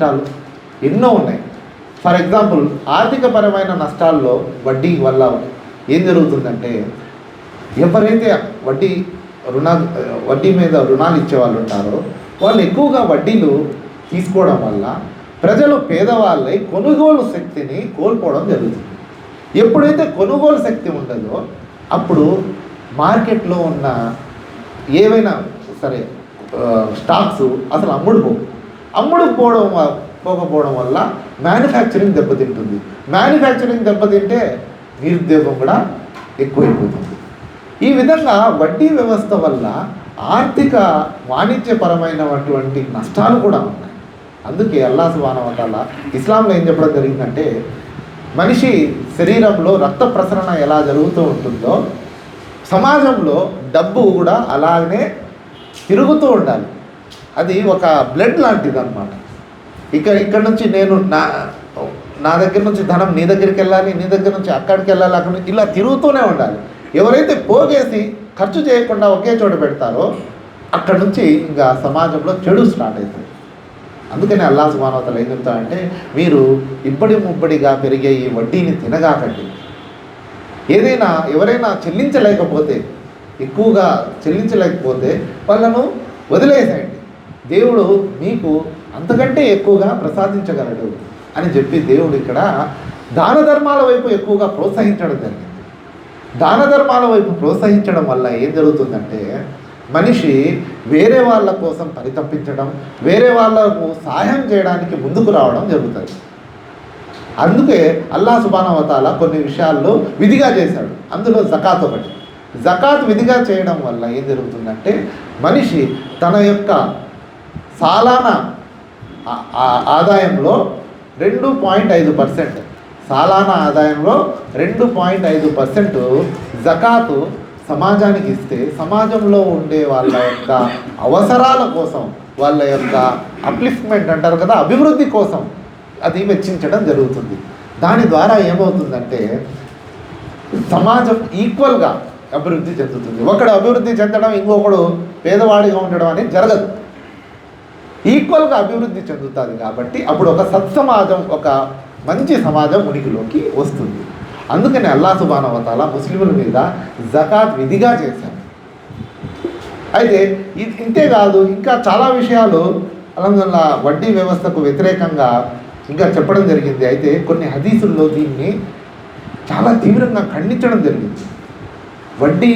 నష్టాలు ఎన్నో ఉన్నాయి. ఫర్ ఎగ్జాంపుల్, ఆర్థికపరమైన నష్టాల్లో వడ్డీ వల్ల ఏం జరుగుతుందంటే, ఎవరైతే వడ్డీ మీద రుణాలు ఇచ్చేవాళ్ళు ఉంటారో వాళ్ళు ఎక్కువగా వడ్డీలు తీసుకోవడం వల్ల ప్రజలు పేదవాళ్ళై కొనుగోలు శక్తిని కోల్పోవడం జరుగుతుంది. ఎప్పుడైతే కొనుగోలు శక్తి ఉండదో అప్పుడు మార్కెట్లో ఉన్న ఏవైనా సరే స్టాక్స్ అసలు పోకపోవడం వల్ల మ్యానుఫ్యాక్చరింగ్ దెబ్బతింటుంది. మ్యానుఫ్యాక్చరింగ్ దెబ్బతింటే నిరుద్యోగం కూడా ఎక్కువైపోతుంది. ఈ విధంగా వడ్డీ వ్యవస్థ వల్ల ఆర్థిక వాణిజ్యపరమైనటువంటి నష్టాలు కూడా ఉన్నాయి. అందుకే అల్లాహ్ సుబ్హానహు వ తఆలా ఇస్లాంలో ఏం చెప్పడం జరిగిందంటే, మనిషి శరీరంలో రక్త ప్రసరణ ఎలా జరుగుతూ ఉంటుందో సమాజంలో డబ్బు కూడా అలాగనే తిరుగుతూ ఉండాలి. అది ఒక బ్లడ్ లాంటిది అన్నమాట. ఇక్కడ నుంచి నేను నా దగ్గర నుంచి ధనం నీ దగ్గరికి వెళ్ళాలి, నీ దగ్గర నుంచి అక్కడికి వెళ్ళాలి, అక్కడ నుంచి ఇలా తిరుగుతూనే ఉండాలి. ఎవరైతే పోగేసి ఖర్చు చేయకుండా ఒకే చోట పెడతారో అక్కడ నుంచి ఇంకా సమాజంలో చెడు స్టార్ట్ అవుతుంది. అందుకని అల్లాహ్ సుబ్హానహు వ తఆలా ఏం చెప్తారంటే, మీరు ఇబ్బడి ముబ్బడిగా పెరిగే ఈ వడ్డీని తినగాకండి. ఎవరైనా ఎక్కువగా చెల్లించలేకపోతే వాళ్ళను వదిలేసేయండి. దేవుడు మీకు అంతకంటే ఎక్కువగా ప్రసాదించగలడు అని చెప్పి దేవుడు ఇక్కడ దాన ధర్మాల వైపు ఎక్కువగా ప్రోత్సహించడం జరిగింది. దాన ధర్మాల వైపు ప్రోత్సహించడం వల్ల ఏం జరుగుతుందంటే, మనిషి వేరే వాళ్ళ కోసం పరితపించడం, వేరే వాళ్ళకు సహాయం చేయడానికి ముందుకు రావడం జరుగుతుంది. అందుకే అల్లాహ్ సుబ్హానహు వ తఆలా కొన్ని విషయాల్లో విధిగా చేశాడు. అందులో జకాత్ ఒకటి. జకాత్ విధిగా చేయడం వల్ల ఏం జరుగుతుందంటే, మనిషి తన యొక్క సాలానా ఆదాయంలో 2.5%, సాలానా ఆదాయంలో 2.5% జకాతు సమాజానికి ఇస్తే, సమాజంలో ఉండే వాళ్ళ యొక్క అవసరాల కోసం, వాళ్ళ యొక్క అప్లిఫ్ట్మెంట్ అంటారు కదా, అభివృద్ధి కోసం అది వెచ్చించడం జరుగుతుంది. దాని ద్వారా ఏమవుతుందంటే సమాజం ఈక్వల్గా అభివృద్ధి చెందుతుంది. ఒకడు అభివృద్ధి చెందడం, ఇంకొకడు పేదవాడిగా ఉండడం అనేది జరగదు. ఈక్వల్గా అభివృద్ధి చెందుతుంది. కాబట్టి అప్పుడు ఒక సత్సమాజం, ఒక మంచి సమాజం ఉనికిలోకి వస్తుంది. అందుకని అల్లాహ్ సుబ్హానహు వ తఆలా ముస్లింల మీద జకాత్ విధిగా చేశారు. అయితే ఇంతేకాదు, ఇంకా చాలా విషయాలు అల్హమ్దులిల్లాహ్ వడ్డీ వ్యవస్థకు వ్యతిరేకంగా ఇంకా చెప్పడం జరిగింది. అయితే కొన్ని హదీసుల్లో దీన్ని చాలా తీవ్రంగా ఖండించడం జరిగింది. వడ్డీ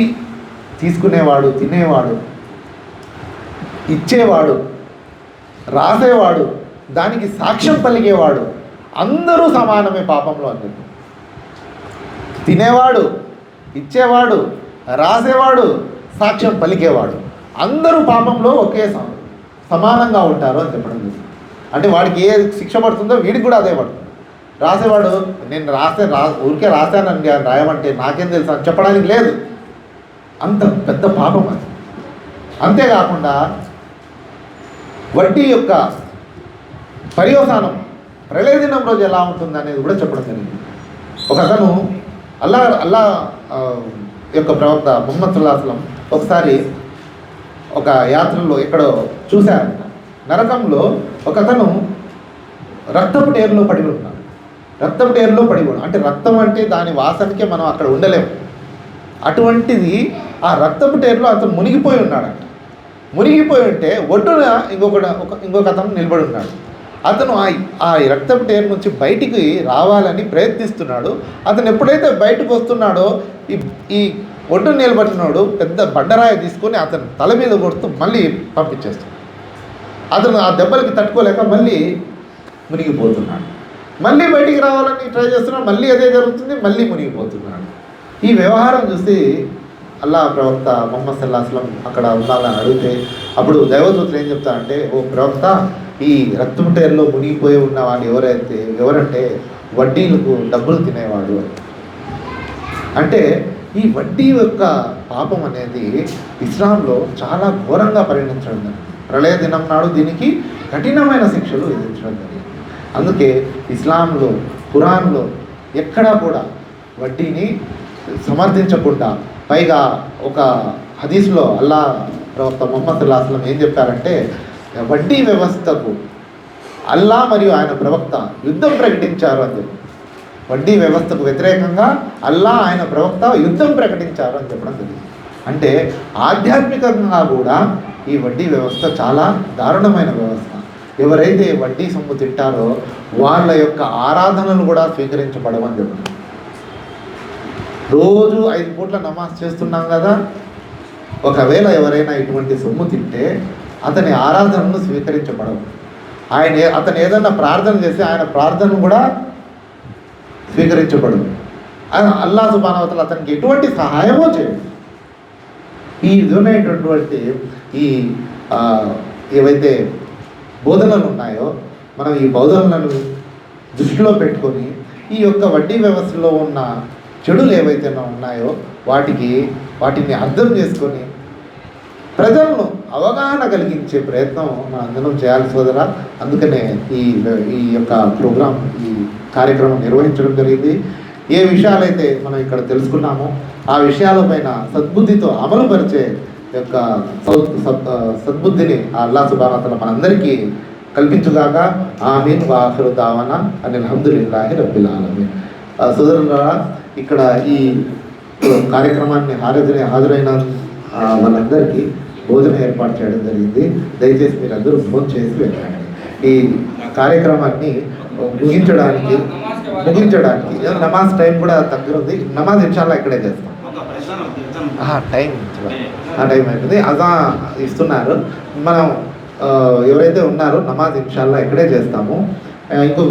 తీసుకునేవాడు, తినేవాడు, ఇచ్చేవాడు, రాసేవాడు, దానికి సాక్ష్యం పలికేవాడు అందరూ సమానమే పాపంలో అని చెప్పి. తినేవాడు, ఇచ్చేవాడు, రాసేవాడు, సాక్ష్యం పలికేవాడు అందరూ పాపంలో ఒకే సమానంగా ఉంటారు అని చెప్పడం జరిగింది. అంటే వాడికి ఏ శిక్ష పడుతుందో వీడికి కూడా అదే పడుతుంది. రాసేవాడు నేను ఊరికే రాశానని రాయమంటే నాకేం తెలుసు అని చెప్పడానికి లేదు. అంత పెద్ద పాపం అది. అంతేకాకుండా వడ్డీ యొక్క పర్యవసానం ప్రళయ దినం రోజు ఎలా ఉంటుంది అనేది కూడా చెప్పడం జరిగింది. ఒక అతను అల్లా యొక్క ప్రవక్త ముహమ్మద్ సల్లల్లాహు అలైహి వసల్లం ఒకసారి ఒక యాత్రలో ఎక్కడో చూశారంట, నరకంలో ఒక అతను రక్తపు టేరులో పడి ఉన్నాడు. రక్తపు టేరులో పడి ఉన్నాడు అంటే రక్తం అంటే దాని వాసనకే మనం అక్కడ ఉండలేము. అటువంటిది ఆ రక్తపు టేరులో అతను మునిగిపోయి ఉన్నాడంట. మునిగిపోయి ఉంటే ఒడ్డున ఇంకొక అతను నిలబడి ఉన్నాడు. అతను ఆ రక్తపు టేరు నుంచి బయటికి రావాలని ప్రయత్నిస్తున్నాడు. అతను ఎప్పుడైతే బయటకు వస్తున్నాడో ఈ ఒడ్డు నిలబడినాడు పెద్ద బండరాయి తీసుకొని అతను తల మీద కొడుతూ మళ్ళీ పంపించేస్తాడు. అతను ఆ దెబ్బలకి తట్టుకోలేక మళ్ళీ మునిగిపోతున్నాడు. మళ్ళీ బయటికి రావాలని ట్రై చేస్తున్నాడు, మళ్ళీ అదే జరుగుతుంది, మళ్ళీ మునిగిపోతున్నాడు. ఈ వ్యవహారం చూసి అల్లాహ్ ప్రవక్త ముహమ్మద్ సల్లల్లాహు అలైహి వసల్లం అక్కడ ఉండాలని అడిగితే అప్పుడు దైవదూతలు ఏం చెప్తారంటే, ఓ ప్రవక్త, ఈ రక్తపు టేరులో మునిగిపోయి ఉన్నవాడు ఎవరంటే వడ్డీలకు డబ్బులు తినేవాడు. అంటే ఈ వడ్డీ యొక్క పాపం అనేది ఇస్లాంలో చాలా ఘోరంగా పరిగణించడం జరిగింది. ప్రళయ దినం నాడు దీనికి కఠినమైన శిక్షలు విధించడం జరిగింది. అందుకే ఇస్లాంలో, ఖురాన్లో ఎక్కడా కూడా వడ్డీని సమర్థించకుండా, పైగా ఒక హదీస్లో అల్లాహ్ ప్రవక్త ముహమ్మద్ సల్లల్లాహు అలైహి వసల్లం ఏం చెప్పారంటే, వడ్డీ వ్యవస్థకు అల్లా మరియు ఆయన ప్రవక్త యుద్ధం ప్రకటించారు అని చెప్పి. వడ్డీ వ్యవస్థకు వ్యతిరేకంగా అల్లా ఆయన ప్రవక్త యుద్ధం ప్రకటించారు అని చెప్పడం జరిగింది. అంటే ఆధ్యాత్మికంగా కూడా ఈ వడ్డీ వ్యవస్థ చాలా దారుణమైన వ్యవస్థ. ఎవరైతే వడ్డీ సొమ్ము తింటారో వాళ్ళ యొక్క ఆరాధనలు కూడా స్వీకరించబడవని చెప్పడం. రోజు 5 పూట్ల నమాజ్ చేస్తున్నాం కదా, ఒకవేళ ఎవరైనా ఇటువంటి సొమ్ము తింటే అతని ఆరాధనలు స్వీకరించబడవు. అతను ఏదన్నా ప్రార్థన చేస్తే ఆయన ప్రార్థన కూడా స్వీకరించబడదు. అల్లాహ్ సుబ్హానహు వ తఆలా అతనికి ఎటువంటి సహాయమో చేయదు. ఈ విధమైనటువంటి ఈ ఏవైతే బోధనలు ఉన్నాయో మనం ఈ బోధనలను దృష్టిలో పెట్టుకొని ఈ యొక్క వడ్డీ వ్యవస్థలో ఉన్న చెడులు ఏవైతే ఉన్నాయో వాటిని అర్థం చేసుకొని ప్రజలను అవగాహన కలిగించే ప్రయత్నం మనం అందరం చేయాలి సోదరా. అందుకనే ఈ యొక్క ప్రోగ్రాం, ఈ కార్యక్రమం నిర్వహించడం జరిగింది. ఏ విషయాలైతే మనం ఇక్కడ తెలుసుకున్నామో ఆ విషయాలపైన సద్బుద్ధితో అమలుపరిచే యొక్క సద్బుద్ధిని అల్లాహ్ సుబ్హానహు వ తఆలా మనందరికీ కల్పించుగాక. ఆమీన్ వా ఆఖిరు దావానా అనిల్ హమ్దులిల్లాహి రబ్బిల్ ఆలమీన్. సోదరులారా, ఇక్కడ ఈ కార్యక్రమాన్ని హాజరైన వాళ్ళందరికీ భోజనం ఏర్పాటు చేయడం జరిగింది. దయచేసి మీరందరూ ఫోన్ చేసి వెళ్ళండి. ఈ కార్యక్రమాన్ని ముగించడానికి నమాజ్ టైం కూడా దగ్గర ఉంది. నమాజ్ ఇన్షాల్లా ఇక్కడే చేస్తాం. టైం అవుతుంది. అదా ఇస్తున్నారు. మనం ఎవరైతే ఉన్నారో నమాజ్ ఇన్షాల్లా ఇక్కడే చేస్తాము. ఇంకో